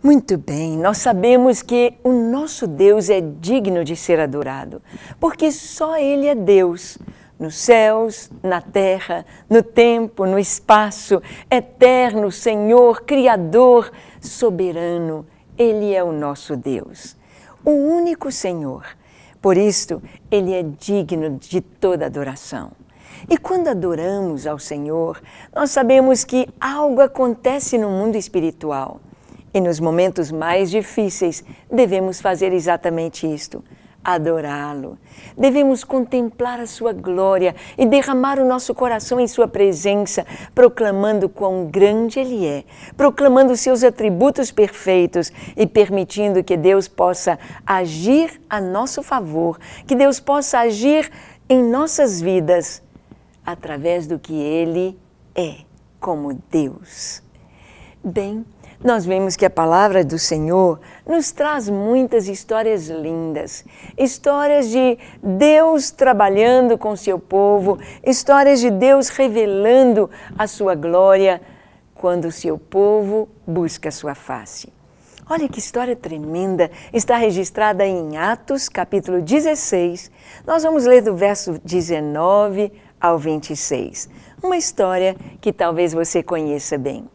Muito bem, nós sabemos que o nosso Deus é digno de ser adorado, porque só Ele é Deus, nos céus, na terra, no tempo, no espaço, eterno, Senhor, Criador, soberano, Ele é o nosso Deus, o único Senhor. Por isto, Ele é digno de toda adoração. E quando adoramos ao Senhor, nós sabemos que algo acontece no mundo espiritual. E nos momentos mais difíceis, devemos fazer exatamente isto, adorá-lo. Devemos contemplar a sua glória e derramar o nosso coração em sua presença, proclamando quão grande Ele é, proclamando seus atributos perfeitos e permitindo que Deus possa agir a nosso favor, que Deus possa agir em nossas vidas através do que Ele é, como Deus. Bem, nós vemos que a palavra do Senhor nos traz muitas histórias lindas, histórias de Deus trabalhando com seu povo, histórias de Deus revelando a sua glória quando o seu povo busca a sua face. Olha que história tremenda, está registrada em Atos, capítulo 16. Nós vamos ler do verso 19 ao 26. Uma história que talvez você conheça bem.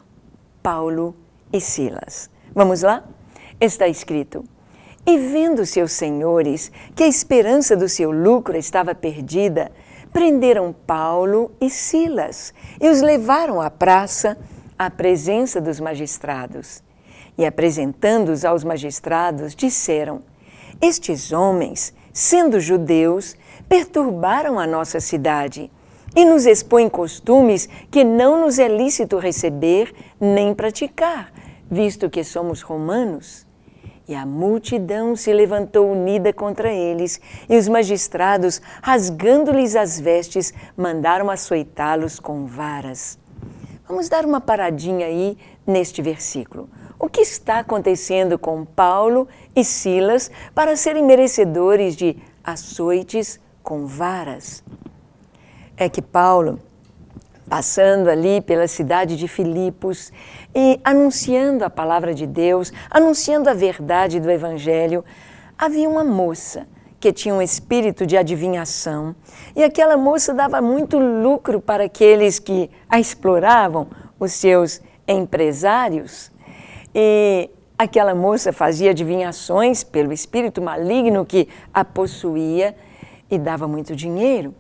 Paulo e Silas. Vamos lá? Está escrito: E vendo seus senhores que a esperança do seu lucro estava perdida, prenderam Paulo e Silas e os levaram à praça, à presença dos magistrados. E apresentando-os aos magistrados, disseram: Estes homens, sendo judeus, perturbaram a nossa cidade e nos expõem costumes que não nos é lícito receber nem praticar, visto que somos romanos. E a multidão se levantou unida contra eles, e os magistrados, rasgando-lhes as vestes, mandaram açoitá-los com varas. Vamos dar uma paradinha aí neste versículo. O que está acontecendo com Paulo e Silas para serem merecedores de açoites com varas? É que Paulo, passando ali pela cidade de Filipos e anunciando a palavra de Deus, anunciando a verdade do Evangelho, havia uma moça que tinha um espírito de adivinhação, e aquela moça dava muito lucro para aqueles que a exploravam, os seus empresários, e aquela moça fazia adivinhações pelo espírito maligno que a possuía e dava muito dinheiro.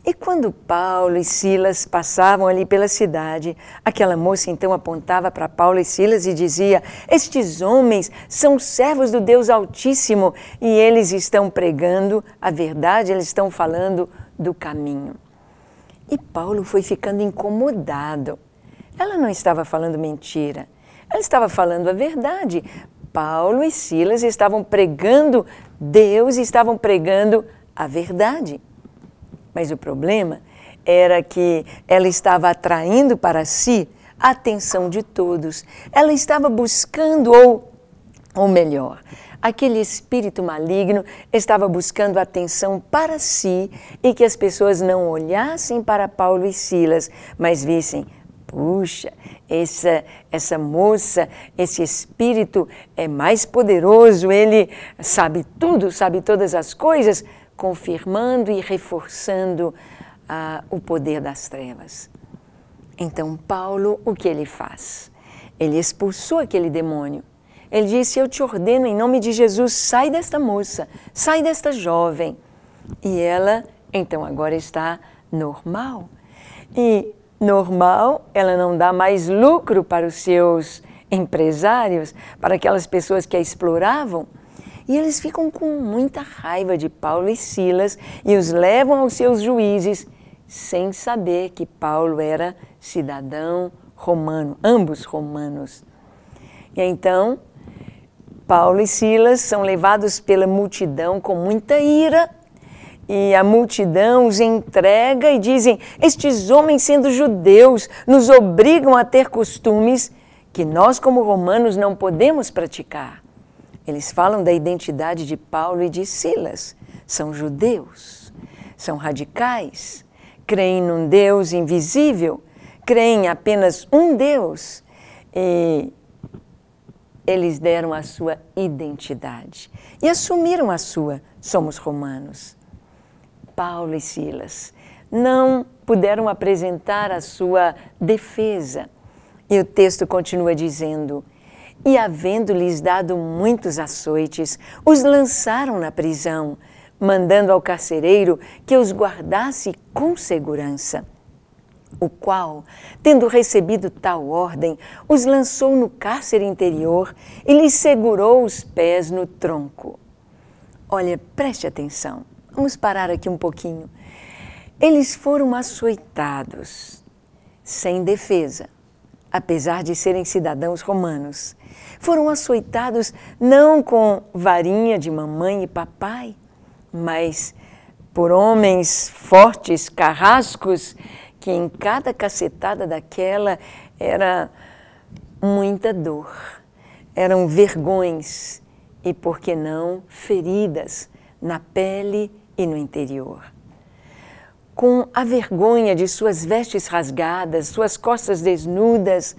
E quando Paulo e Silas passavam ali pela cidade, aquela moça então apontava para Paulo e Silas e dizia: Estes homens são servos do Deus Altíssimo e eles estão pregando a verdade, eles estão falando do caminho. E Paulo foi ficando incomodado. Ela não estava falando mentira, ela estava falando a verdade. Paulo e Silas estavam pregando Deus, estavam pregando a verdade. Mas o problema era que ela estava atraindo para si a atenção de todos. Ela estava buscando, ou melhor, aquele espírito maligno estava buscando atenção para si e que as pessoas não olhassem para Paulo e Silas, mas vissem: puxa, essa moça, esse espírito é mais poderoso, ele sabe tudo, sabe todas as coisas, confirmando e reforçando o poder das trevas. Então Paulo, o que ele faz? Ele expulsou aquele demônio. Ele disse: eu te ordeno em nome de Jesus, sai desta moça, sai desta jovem. E ela, então, agora está normal. E normal, ela não dá mais lucro para os seus empresários, para aquelas pessoas que a exploravam. E eles ficam com muita raiva de Paulo e Silas e os levam aos seus juízes, sem saber que Paulo era cidadão romano, ambos romanos. E então, Paulo e Silas são levados pela multidão com muita ira, e a multidão os entrega e dizem: estes homens, sendo judeus, nos obrigam a ter costumes que nós, como romanos, não podemos praticar. Eles falam da identidade de Paulo e de Silas. São judeus, são radicais, creem num Deus invisível, creem em apenas um Deus. E eles deram a sua identidade e assumiram a sua, somos romanos. Paulo e Silas não puderam apresentar a sua defesa. E o texto continua dizendo: e havendo-lhes dado muitos açoites, os lançaram na prisão, mandando ao carcereiro que os guardasse com segurança. O qual, tendo recebido tal ordem, os lançou no cárcere interior e lhes segurou os pés no tronco. Olha, preste atenção, vamos parar aqui um pouquinho. Eles foram açoitados, sem defesa, apesar de serem cidadãos romanos. Foram açoitados não com varinha de mamãe e papai, mas por homens fortes, carrascos, que em cada cacetada daquela era muita dor, eram vergões e, por que não, feridas na pele e no interior. Com a vergonha de suas vestes rasgadas, suas costas desnudas,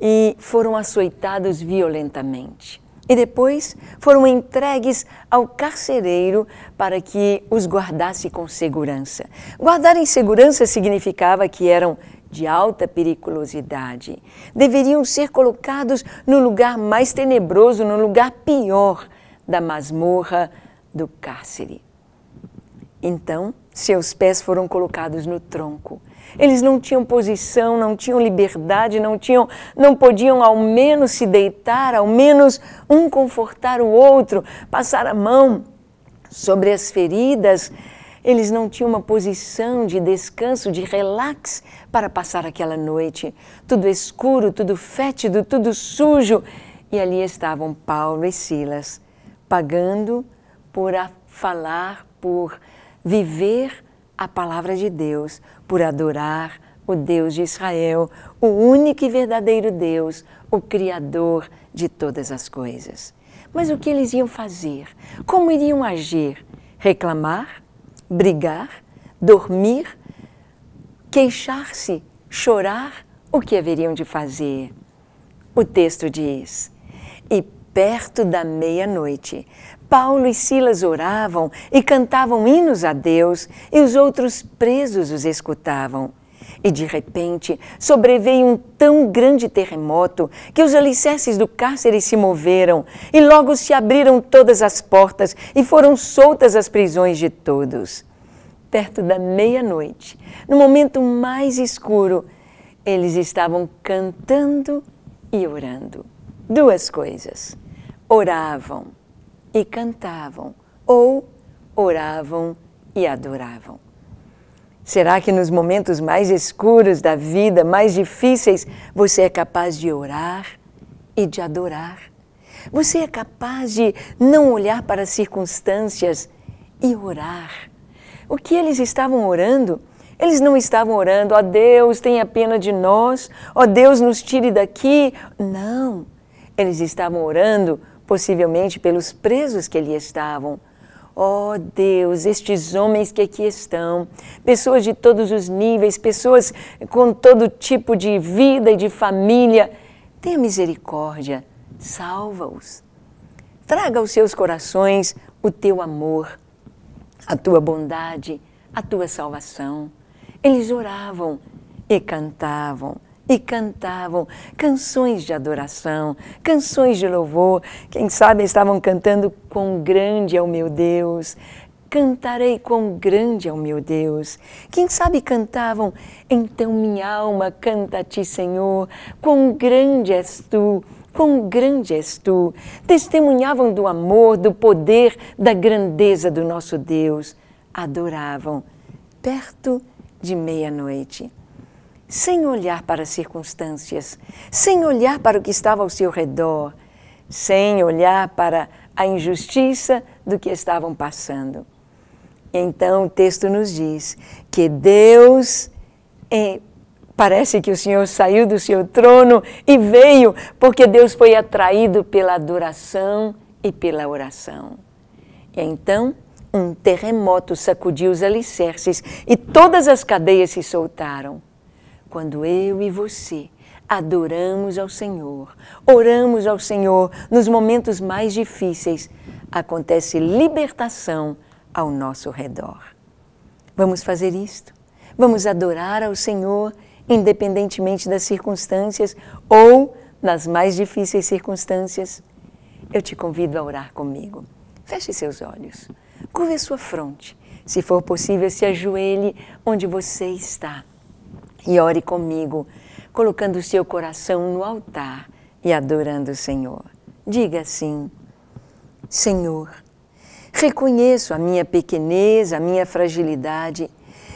e foram açoitados violentamente. E depois foram entregues ao carcereiro para que os guardasse com segurança. Guardar em segurança significava que eram de alta periculosidade. Deveriam ser colocados no lugar mais tenebroso, no lugar pior da masmorra do cárcere. Então, seus pés foram colocados no tronco. Eles não tinham posição, não tinham liberdade, não podiam ao menos se deitar, ao menos um confortar o outro, passar a mão sobre as feridas. Eles não tinham uma posição de descanso, de relax para passar aquela noite. Tudo escuro, tudo fétido, tudo sujo. E ali estavam Paulo e Silas, pagando por falar, por viver a palavra de Deus, por adorar o Deus de Israel, o único e verdadeiro Deus, o Criador de todas as coisas. Mas o que eles iam fazer? Como iriam agir? Reclamar? Brigar? Dormir? Queixar-se? Chorar? O que haveriam de fazer? O texto diz: e perto da meia-noite, Paulo e Silas oravam e cantavam hinos a Deus, e os outros presos os escutavam. E de repente sobreveio um tão grande terremoto que os alicerces do cárcere se moveram, e logo se abriram todas as portas e foram soltas as prisões de todos. Perto da meia-noite, no momento mais escuro, eles estavam cantando e orando. Duas coisas: oravam e cantavam, ou oravam e adoravam. Será que nos momentos mais escuros da vida, mais difíceis, você é capaz de orar e de adorar? Você é capaz de não olhar para as circunstâncias e orar? O que eles estavam orando? Eles não estavam orando: ó Deus, tenha pena de nós, ó Deus, nos tire daqui. Não, eles estavam orando possivelmente pelos presos que ali estavam. Ó Deus, estes homens que aqui estão, pessoas de todos os níveis, pessoas com todo tipo de vida e de família, tenha misericórdia, salva-os. Traga aos seus corações o teu amor, a tua bondade, a tua salvação. Eles oravam e cantavam canções de adoração, canções de louvor. Quem sabe estavam cantando: quão grande é o meu Deus, cantarei quão grande é o meu Deus. Quem sabe cantavam: então minha alma canta a ti, Senhor, quão grande és tu, quão grande és tu. Testemunhavam do amor, do poder, da grandeza do nosso Deus. Adoravam perto de meia-noite, sem olhar para as circunstâncias, sem olhar para o que estava ao seu redor, sem olhar para a injustiça do que estavam passando. Então o texto nos diz que Deus, parece que o Senhor saiu do seu trono e veio, porque Deus foi atraído pela adoração e pela oração. E então um terremoto sacudiu os alicerces e todas as cadeias se soltaram. Quando eu e você adoramos ao Senhor, oramos ao Senhor nos momentos mais difíceis, acontece libertação ao nosso redor. Vamos fazer isto? Vamos adorar ao Senhor, independentemente das circunstâncias ou nas mais difíceis circunstâncias? Eu te convido a orar comigo. Feche seus olhos, curve a sua fronte. Se for possível, se ajoelhe onde você está e ore comigo, colocando o seu coração no altar e adorando o Senhor. Diga assim: Senhor, reconheço a minha pequenez, a minha fragilidade.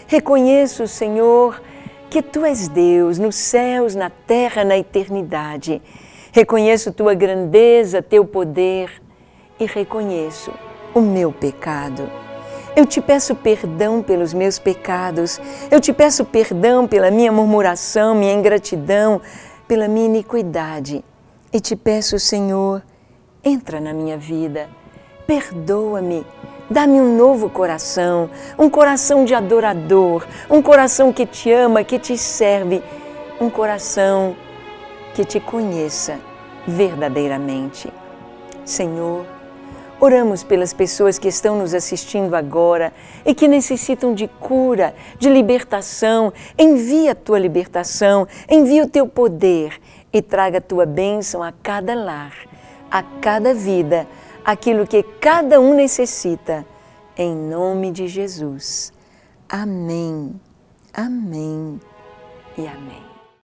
Reconheço, Senhor, que Tu és Deus nos céus, na terra, na eternidade. Reconheço Tua grandeza, Teu poder e reconheço o meu pecado. Eu te peço perdão pelos meus pecados, eu te peço perdão pela minha murmuração, minha ingratidão, pela minha iniquidade. E te peço, Senhor, entra na minha vida, perdoa-me, dá-me um novo coração, um coração de adorador, um coração que te ama, que te serve, um coração que te conheça verdadeiramente. Senhor, oramos pelas pessoas que estão nos assistindo agora e que necessitam de cura, de libertação. Envia a Tua libertação, envia o Teu poder e traga a Tua bênção a cada lar, a cada vida, aquilo que cada um necessita. Em nome de Jesus. Amém, amém e amém.